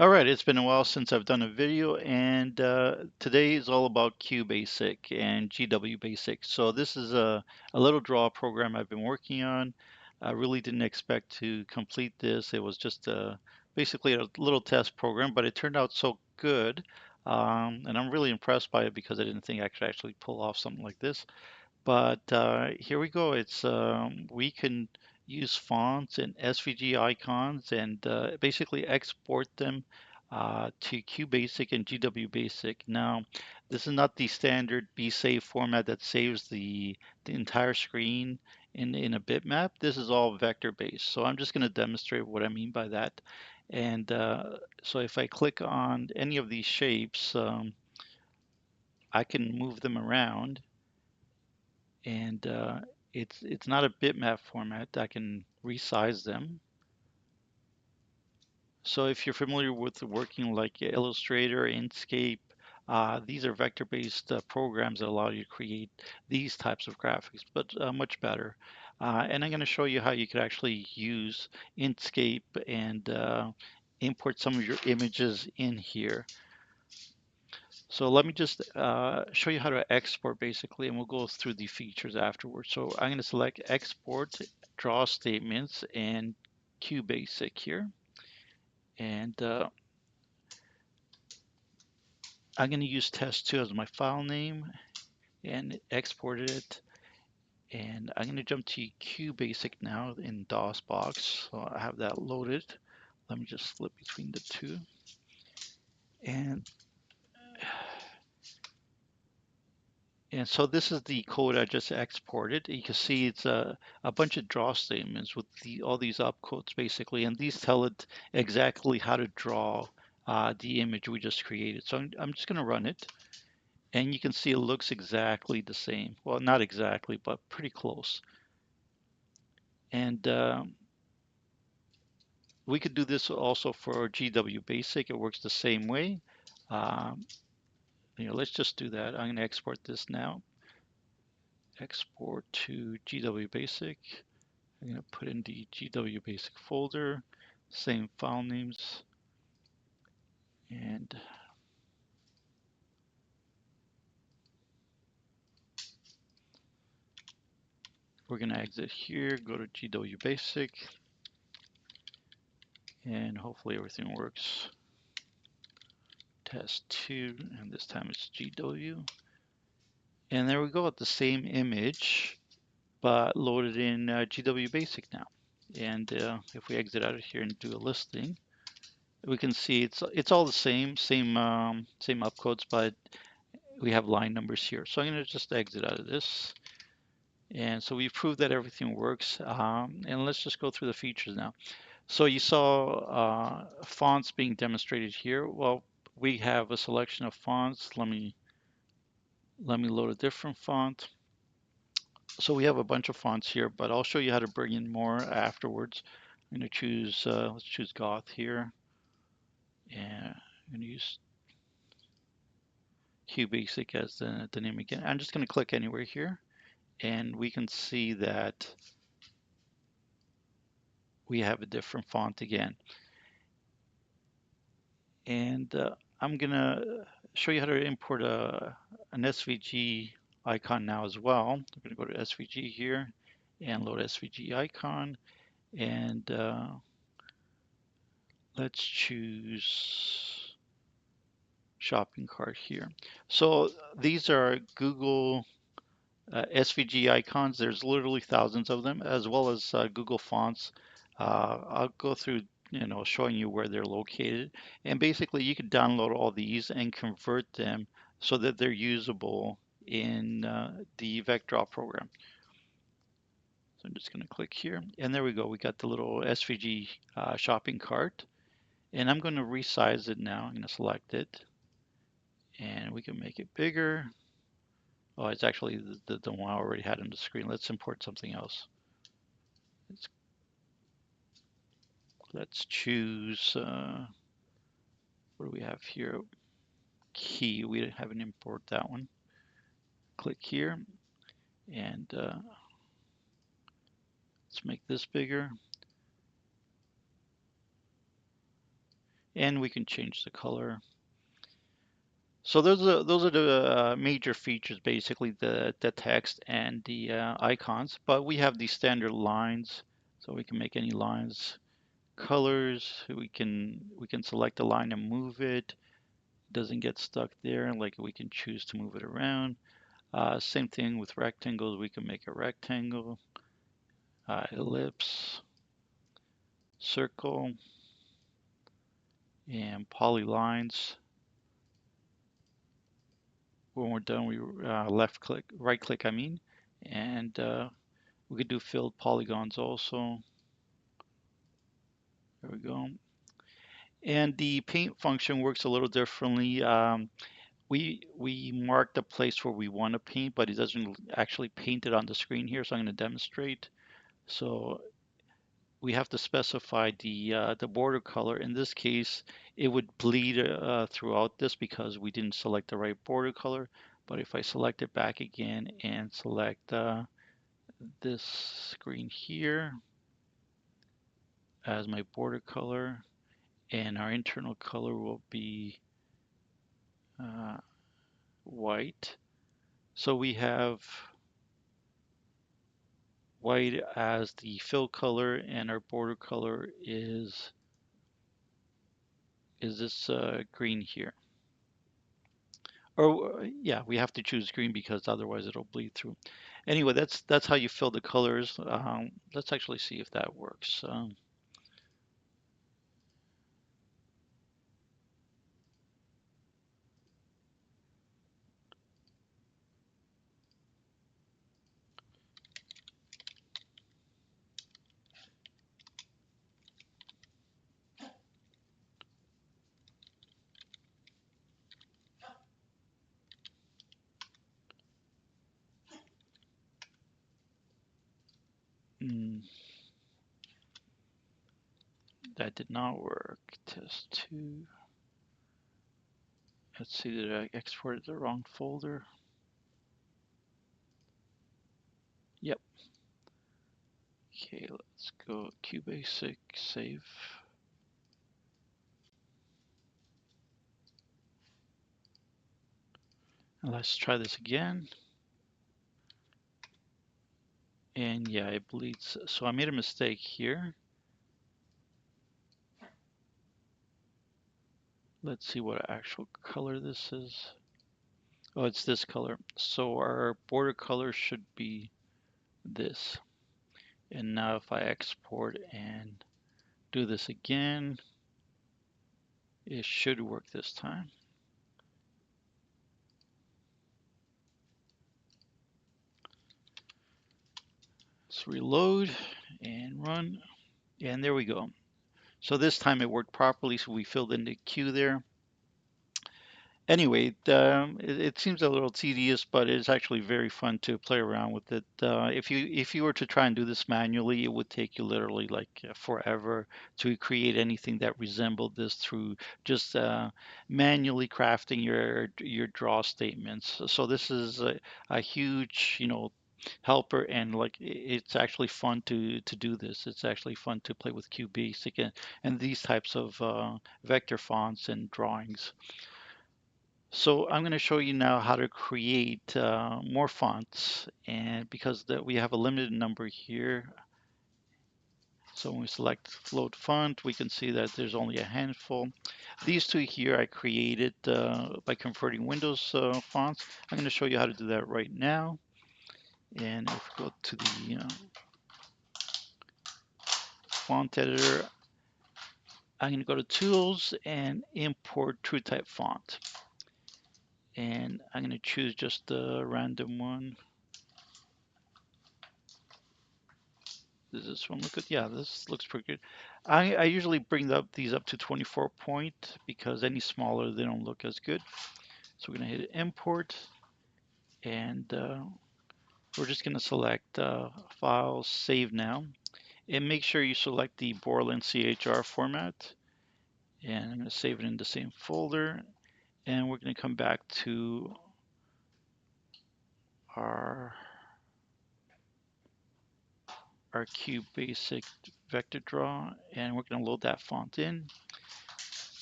All right, it's been a while since I've done a video, and today is all about QBasic and GWBasic. So this is a little draw program I've been working on. I really didn't expect to complete this. It was just basically a little test program, but it turned out so good. And I'm really impressed by it because I didn't think I could actually pull off something like this. But here we go. It's we can use fonts and SVG icons and basically export them to QBasic and GWBasic. Now, this is not the standard BSave format that saves the entire screen in a bitmap. This is all vector based. So I'm just going to demonstrate what I mean by that. And so if I click on any of these shapes, I can move them around and it's not a bitmap format. I can resize them. So if you're familiar with working like Illustrator, Inkscape, these are vector-based programs that allow you to create these types of graphics, but much better. And I'm going to show you how you could actually use Inkscape and import some of your images in here. So let me just show you how to export basically, and we'll go through the features afterwards. So I'm going to select Export, Draw Statements, and QBasic here. And I'm going to use test2 as my file name and exported it. And I'm going to jump to QBasic now in DOSBox. So I have that loaded. Let me just flip between the two. And so this is the code I just exported. You can see it's a bunch of draw statements with all these opcodes basically, and these tell it exactly how to draw the image we just created. So I'm just going to run it, and you can see it looks exactly the same. Well, not exactly, but pretty close. And we could do this also for GWBasic. It works the same way. Um, let's just do that. I'm going to export this now. Export to GWBasic. I'm going to put in the GWBasic folder, same file names, and we're going to exit here, go to GWBasic, and hopefully everything works. Test 2, and this time it's GW. And there we go, the same image, but loaded in GWBasic now. And if we exit out of here and do a listing, we can see it's all the same opcodes, but we have line numbers here. So I'm going to just exit out of this. And so we've proved that everything works. And let's just go through the features now. So you saw fonts being demonstrated here. Well, we have a selection of fonts. Let me load a different font. So we have a bunch of fonts here, but I'll show you how to bring in more afterwards. I'm going to choose, let's choose Goth here. And I'm going to use QBasic as the name again. I'm just going to click anywhere here, and we can see that we have a different font again. And I'm going to show you how to import an SVG icon now as well. I'm going to go to SVG here and load SVG icon. And let's choose shopping cart here. So these are Google SVG icons. There's literally thousands of them, as well as Google fonts. I'll go through, showing you where they're located. And basically, you can download all these and convert them so that they're usable in the VecDraw program. So I'm just going to click here, and there we go. We got the little SVG shopping cart, and I'm going to resize it now. I'm going to select it, and we can make it bigger. Oh, it's actually the one I already had on the screen. Let's import something else. Let's choose, what do we have here? Key, we haven't imported that one. Click here, and let's make this bigger. and we can change the color. So those are the major features, basically the text and the icons. But we have these standard lines, so we can make any lines. Colors, we can select a line and move it. Doesn't get stuck there. Like we can choose to move it around. Same thing with rectangles. We can make a rectangle, ellipse, circle, and polylines. When we're done, we left click, right click, I mean, and we could do filled polygons also. There we go. And the paint function works a little differently. We mark the place where we want to paint, but it doesn't actually paint it on the screen here. So I'm going to demonstrate. So we have to specify the border color. In this case, it would bleed throughout this because we didn't select the right border color. But if I select it back again and select this screen here as my border color, and our internal color will be uh, white. So we have white as the fill color, and our border color is this green here. Or yeah, we have to choose green because otherwise it'll bleed through. Anyway, that's how you fill the colors. Let's actually see if that works. Mm, that did not work. Test two. Let's see, did I export the wrong folder? Yep. Okay, let's go QBasic, save. And let's try this again. And yeah, it bleeds. So I made a mistake here. Let's see what actual color this is. Oh, it's this color. So our border color should be this. And now if I export and do this again, it should work this time. Let's reload and run. And there we go. So this time it worked properly. So we filled in the Q there. Anyway, it seems a little tedious, but it's actually very fun to play around with it. If you were to try and do this manually, it would take you literally like forever to create anything that resembled this through just manually crafting your draw statements. So this is a huge, helper, and like it's actually fun to do this. It's actually fun to play with QBasic and these types of vector fonts and drawings. So I'm going to show you now how to create more fonts, and because we have a limited number here, so when we select float font, we can see that there's only a handful. These two here I created by converting Windows fonts. I'm going to show you how to do that right now. And if we go to the font editor, I'm going to go to Tools and import TrueType font. And I'm going to choose just a random one. Does this one look good? Yeah, this looks pretty good. I usually bring these up to 24 point because any smaller they don't look as good. So we're gonna hit import, and we're just gonna select File, Save Now, and make sure you select the Borland CHR format. And I'm gonna save it in the same folder, and we're gonna come back to our QBasic VecDraw, and we're gonna load that font in.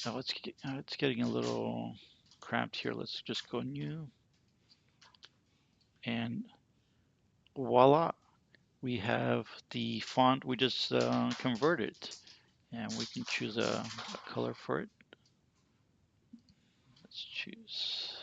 Oh, it's getting a little cramped here. Let's just go new, and voila, we have the font we just converted, and we can choose a color for it. Let's choose.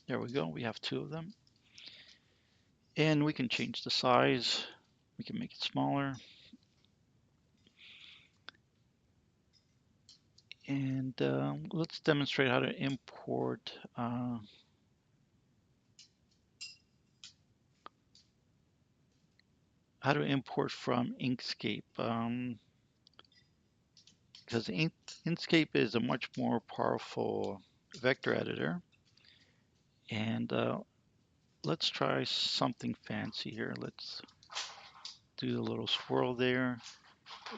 There we go. We have two of them, and we can change the size. We can make it smaller, and let's demonstrate how to import. How to import from Inkscape. Because Inkscape is a much more powerful vector editor. And let's try something fancy here. Let's do a little swirl there.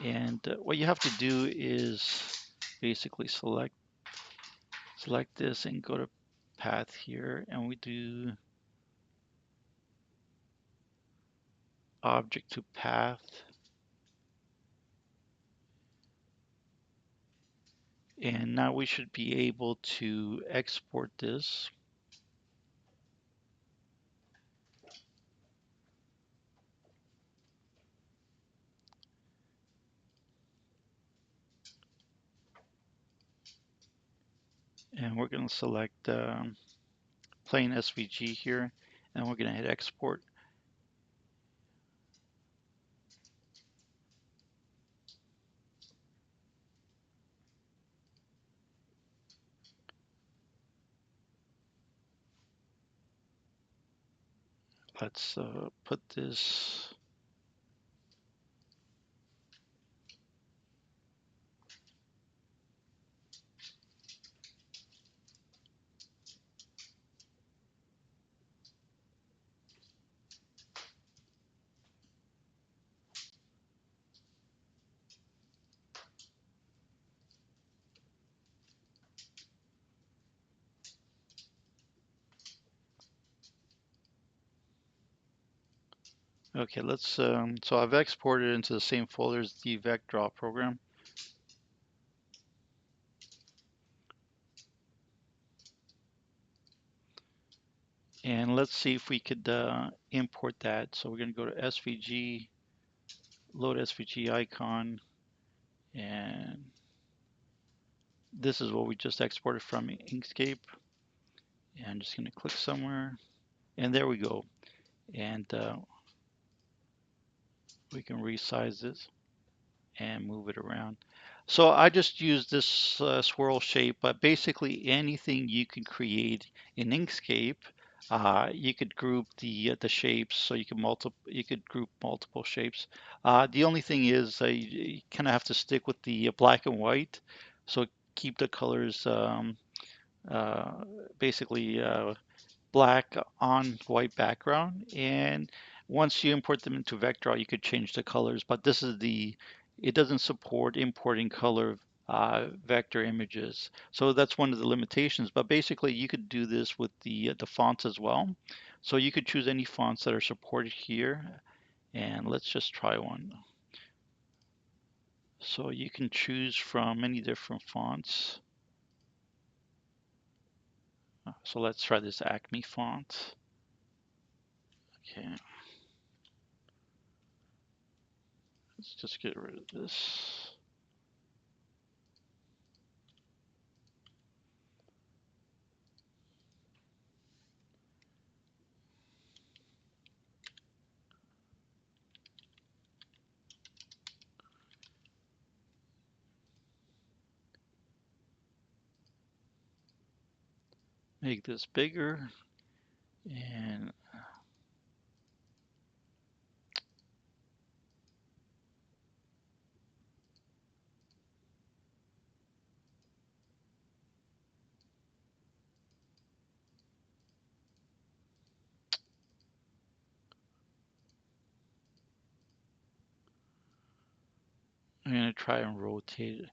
And what you have to do is basically select this and go to path here, and we do object to path. And now we should be able to export this. And we're going to select plain SVG here, and we're going to hit export. Let's put this. Okay, let's. So I've exported into the same folder as the VecDraw program. And let's see if we could import that. So we're going to go to SVG, load SVG icon, and this is what we just exported from Inkscape. And I'm just going to click somewhere, and there we go. And we can resize this and move it around. So I just use this swirl shape, but basically anything you can create in Inkscape, you could group the shapes, so you could group multiple shapes. The only thing is you kind of have to stick with the black and white, so keep the colors uh, basically black on white background. And once you import them into VecDraw, you could change the colors, but it doesn't support importing color vector images. So that's one of the limitations, but basically you could do this with the fonts as well. So you could choose any fonts that are supported here, and let's just try one. So you can choose from many different fonts. So let's try this Acme font. Okay, let's just get rid of this. Make this bigger, and I'm going to try and rotate it.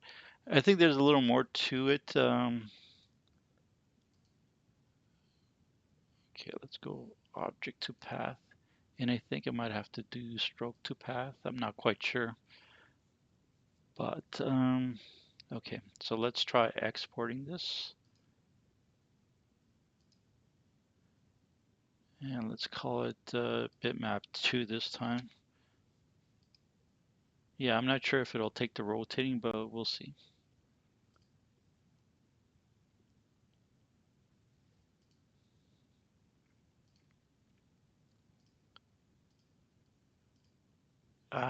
I think there's a little more to it. Okay, let's go object to path. And I think I might have to do stroke to path. I'm not quite sure. But Okay, so let's try exporting this. And let's call it bitmap 2 this time. Yeah, I'm not sure if it'll take the rotating, but we'll see.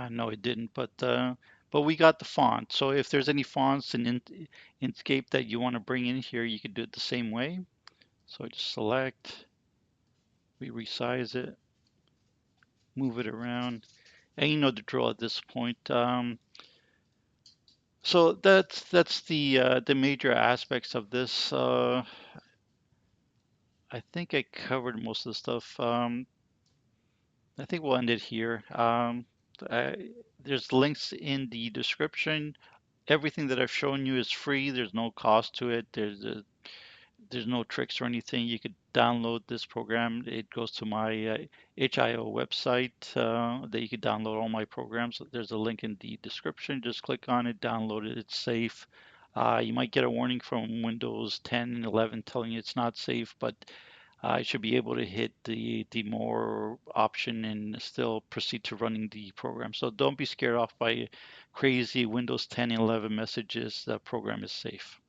No, it didn't, but we got the font. So if there's any fonts in Inkscape that you want to bring in here, you could do it the same way. So I just select, we resize it, move it around, and you know the drill at this point. So that's the major aspects of this. I think I covered most of the stuff. I think we'll end it here. There's links in the description. Everything that I've shown you is free. There's no cost to it. There's no tricks or anything. You could download this program. It goes to my HIO website that you could download all my programs. There's a link in the description. Just click on it, download it. It's safe. You might get a warning from Windows 10 and 11 telling you it's not safe, but I should be able to hit the more option and still proceed to running the program. So don't be scared off by crazy Windows 10 and 11 messages. The program is safe.